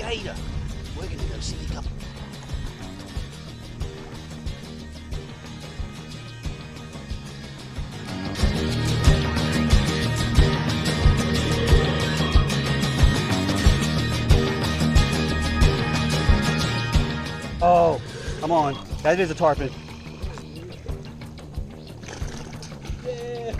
gator. We're gonna go sneak up. Oh, come on. That is a tarpon. Yeah.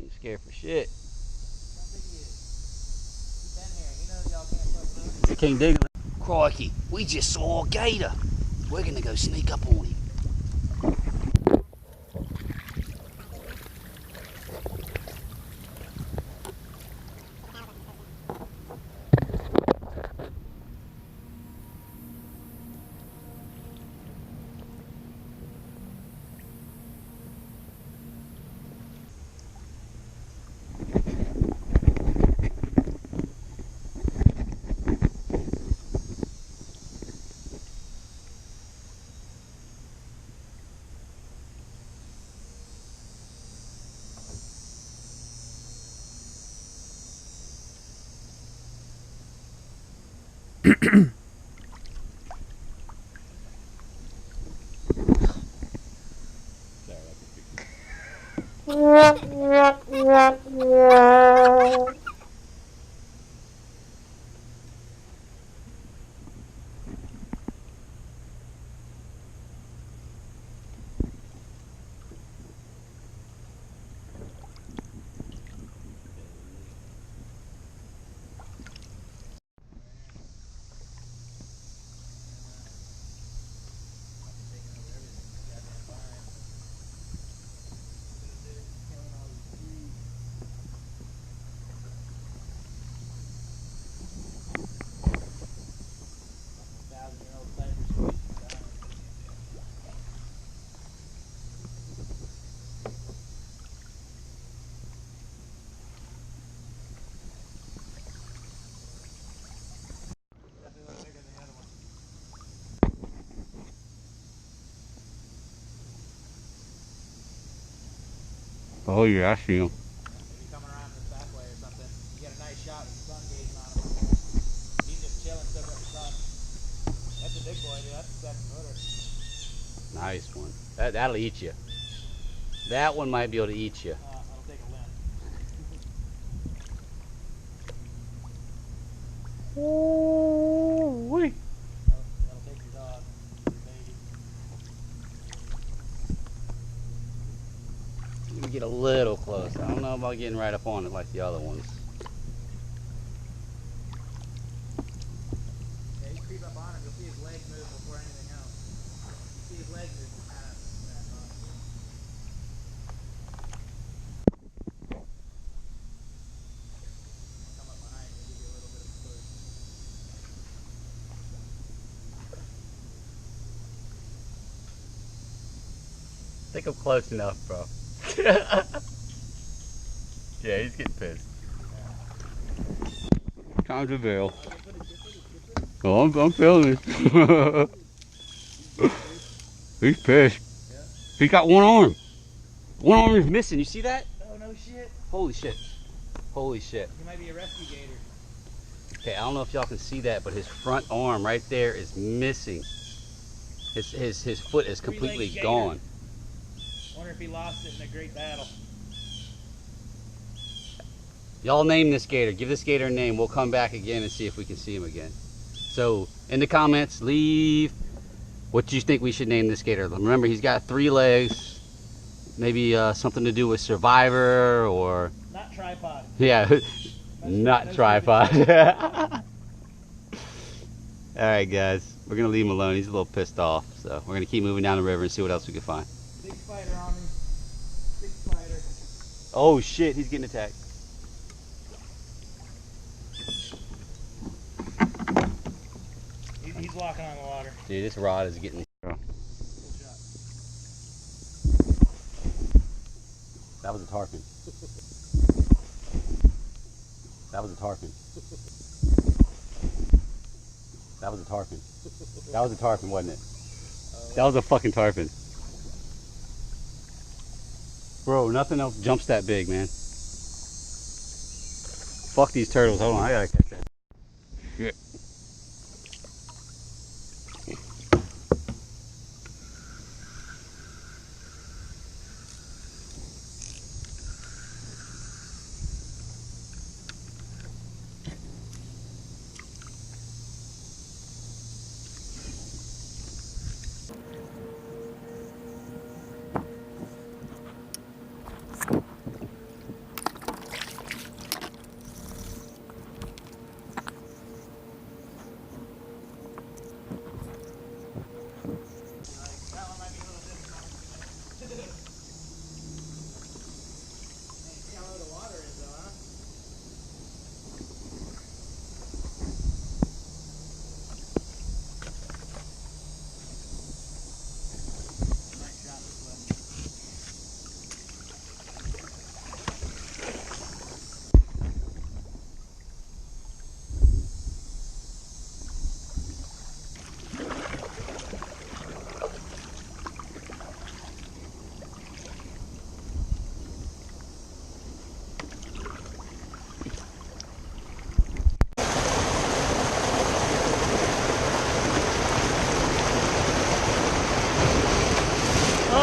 Ain't scared for shit. King Digging. Crikey, we just saw a gator. We're gonna go sneak up on him. Oh yeah, I see him. Maybe coming around this back way or something. You get a nice shot with the sun gazing on him. He's just chilling, soaking up the sun. That's a big boy, dude. That's a 7-footer. Nice one. That'll eat you. That one might be able to eat you. I'll take a limb. Ooh-wee. That'll take your dog, your baby. Let me get a little close. I don't know about getting right up on it like the other ones. Yeah, you creep up on him, you'll see his legs move before anything else. You see his legs move kind of that much. Come up behind you and give you a little bit of a push. I think I'm close enough, bro. Yeah, he's getting pissed. Time's a veil. Oh, I'm feeling it. He's pissed. Yeah. He's got one arm. One arm is missing. You see that? Oh, no shit. Holy shit. Holy shit. He might be a rescue gator. Okay, I don't know if y'all can see that, but his front arm right there is missing. His foot is completely Three-legged gone. Wonder if he lost it in a great battle. Y'all name this gator. Give this gator a name. We'll come back again and see if we can see him again. So, in the comments, leave what you think we should name this gator. Remember, he's got 3 legs. Maybe something to do with Survivor or... Not tripod. Yeah, not tripod. Alright guys, we're going to leave him alone. He's a little pissed off. So we're going to keep moving down the river and see what else we can find. Big spider on me. Big spider. Oh shit, he's getting attacked. He's walking on the water. Dude, this rod is getting. Good shot. That was a tarpon. That was a tarpon. That was a tarpon. That was a tarpon, wasn't it? That was a fucking tarpon. Bro, nothing else jumps that big, man. Fuck these turtles. Hold on, I gotta catch that. Shit.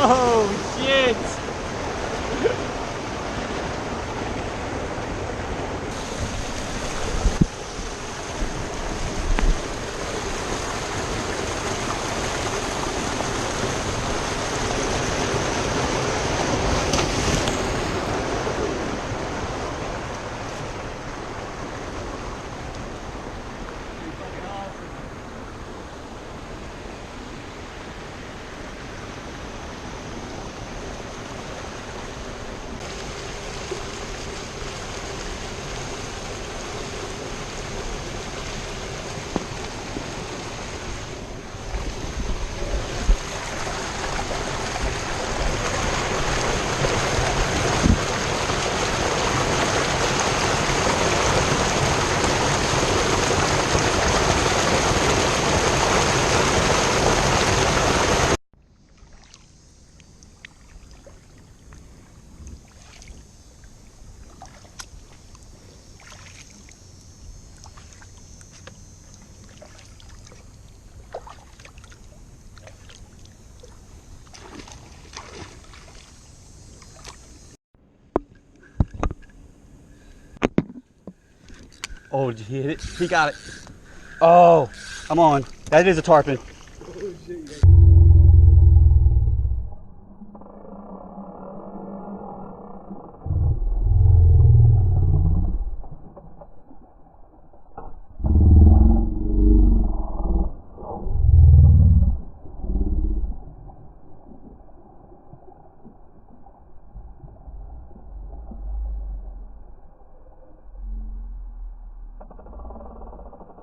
Oh shit! Oh, did he hit it? He got it. Oh, I'm on. That is a tarpon. Oh, shit.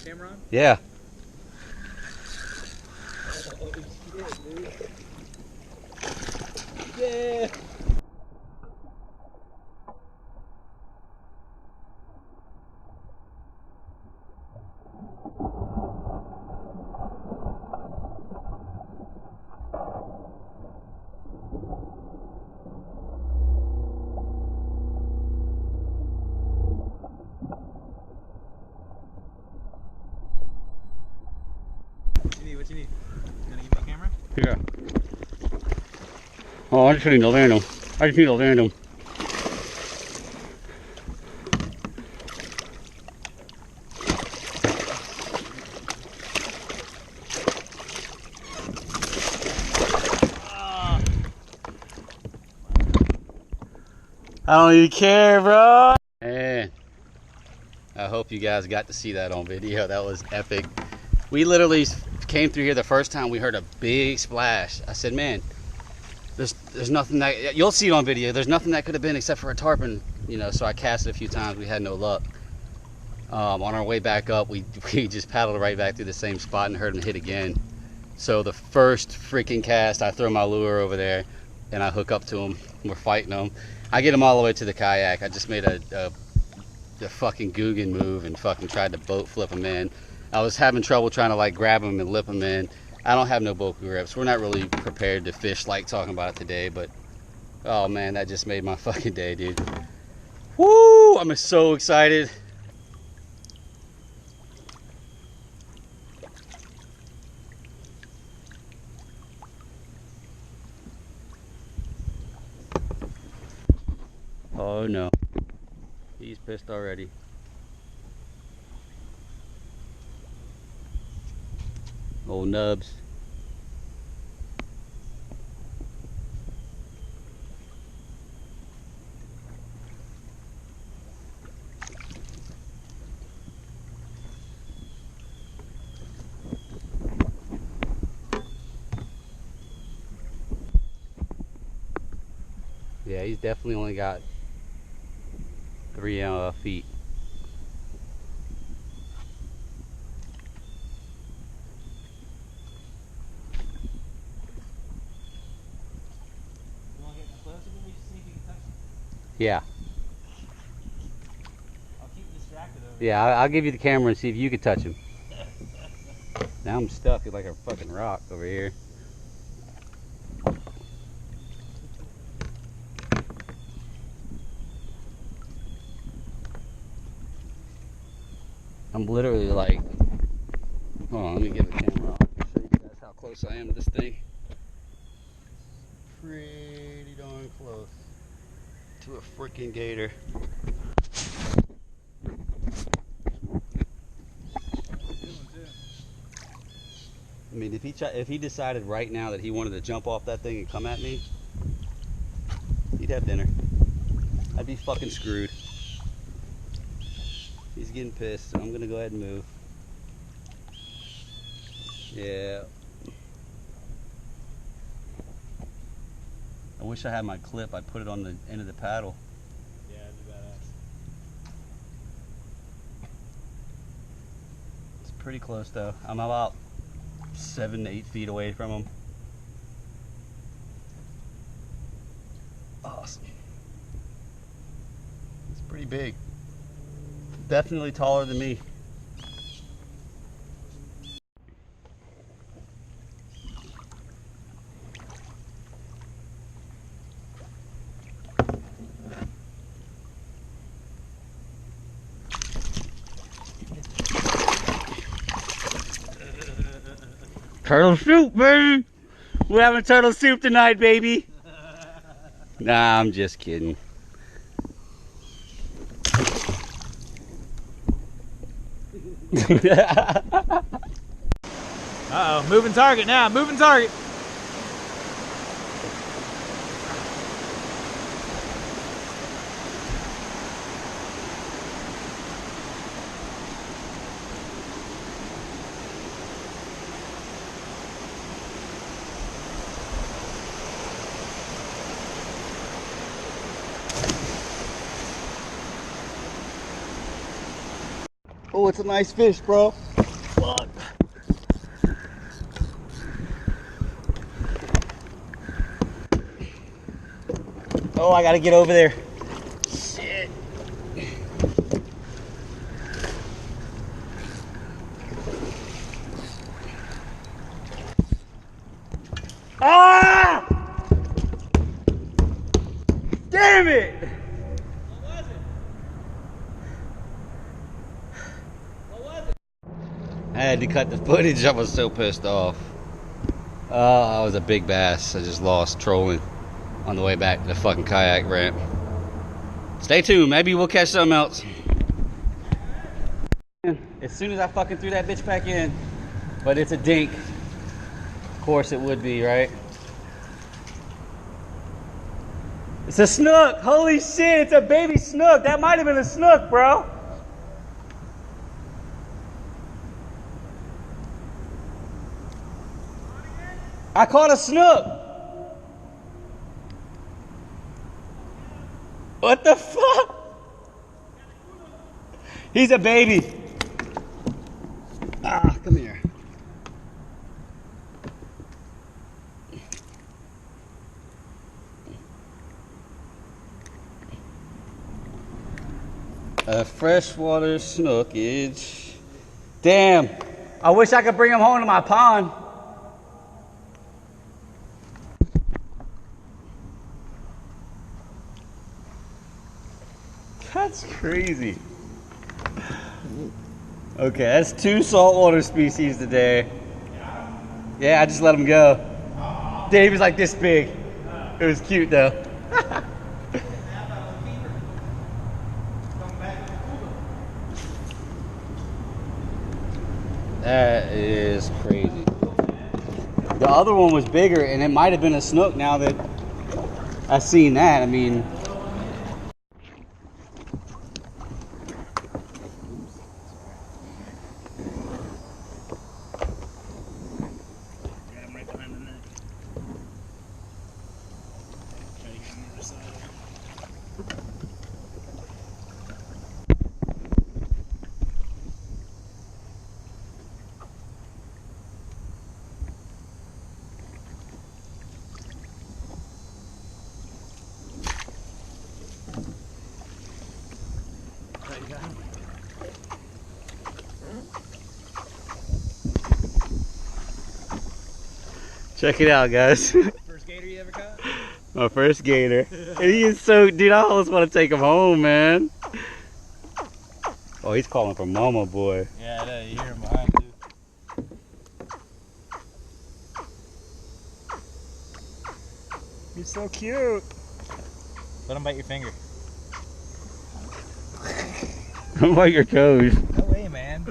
Camera on? Yeah. Oh shit, dude. Yeah. What you need? You gonna give me a camera? Yeah. Oh, I just need to land him. I just need to land him. I don't even care, bro. Man, I hope you guys got to see that on video. That was epic. We literally came through here the first time we heard a big splash. I said, man, there's nothing that, you'll see it on video, there's nothing that could have been except for a tarpon, you know. So I cast it a few times, we had no luck. On our way back up, we just paddled right back through the same spot and heard him hit again. So the first freaking cast, I throw my lure over there and I hook up to him. We're fighting him. I get him all the way to the kayak. I just made a fucking Guggen move and fucking tried to boat flip him in. I was having trouble trying to like grab him and lip him in. I don't have no boat grips. We're not really prepared to fish like talking about it today, but oh man, that just made my fucking day, dude. Woo! I'm so excited. Oh no, he's pissed already. Old nubs. Yeah, he's definitely only got 3 feet. You want to get closer to me to see if you can touch him? Yeah. I'll keep you distracted over Yeah, I'll give you the camera and see if you can touch him. Now I'm stuck like a fucking rock over here. I'm literally like, hold on, let me get the camera off and show you guys how close I am to this thing. Pretty darn close to a freaking gator. I mean, if he decided right now that he wanted to jump off that thing and come at me, he'd have dinner. I'd be fucking screwed. He's getting pissed, so I'm gonna go ahead and move. Yeah. I wish I had my clip. I'd put it on the end of the paddle. Yeah, that'd be badass. It's pretty close though. I'm about 7 to 8 feet away from him. Awesome. It's pretty big. Definitely taller than me. Turtle soup, baby! We're having turtle soup tonight, baby! Nah, I'm just kidding. Uh-oh, moving target now, moving target. Oh, it's a nice fish, bro. Fuck. Oh, I gotta get over there. Shit. Ah! Damn it! I had to cut the footage. I was so pissed off. I was a big bass. I just lost trolling on the way back to the fucking kayak ramp. Stay tuned. Maybe we'll catch something else. As soon as I fucking threw that bitch back in, but it's a dink. Of course it would be, right? It's a snook. Holy shit, it's a baby snook. That might have been a snook, bro. I caught a snook. What the fuck? He's a baby. Ah, come here. A freshwater snookage. Damn, I wish I could bring him home to my pond. That's crazy. Okay, that's 2 saltwater species today. Yeah, I just let him go. Dave is like this big. It was cute though. That is crazy. The other one was bigger, and it might have been a snook now that I've seen that. I mean, check it out, guys. First gator you ever caught? My first gator. And he is so, dude, I almost want to take him home, man. Oh, he's calling for mama, boy. Yeah, I know. You hear him behind you. He's so cute. Let him bite your finger. Don't bite your toes. No way, man.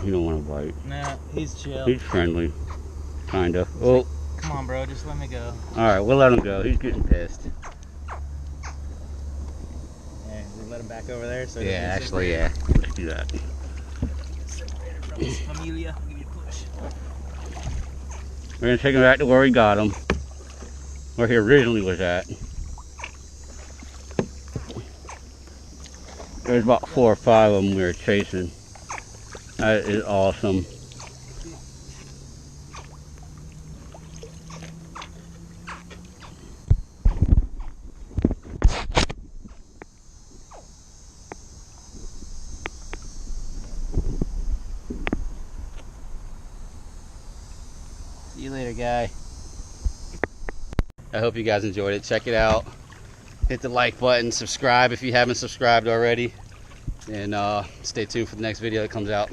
You don't want to bite. Nah, he's chill. He's friendly. Kinda. Oh. Come on, bro. Just let me go. Alright, we'll let him go. He's getting pissed. Yeah, we let him back over there. So Yeah, actually, yeah. Let's do that. Separated from his familia. Give you a push. We're going to take him back to where we got him. Where he originally was at. There's about 4 or 5 of them we were chasing. That is awesome. See you later, guy. I hope you guys enjoyed it. Check it out. Hit the like button, subscribe if you haven't subscribed already, and stay tuned for the next video that comes out.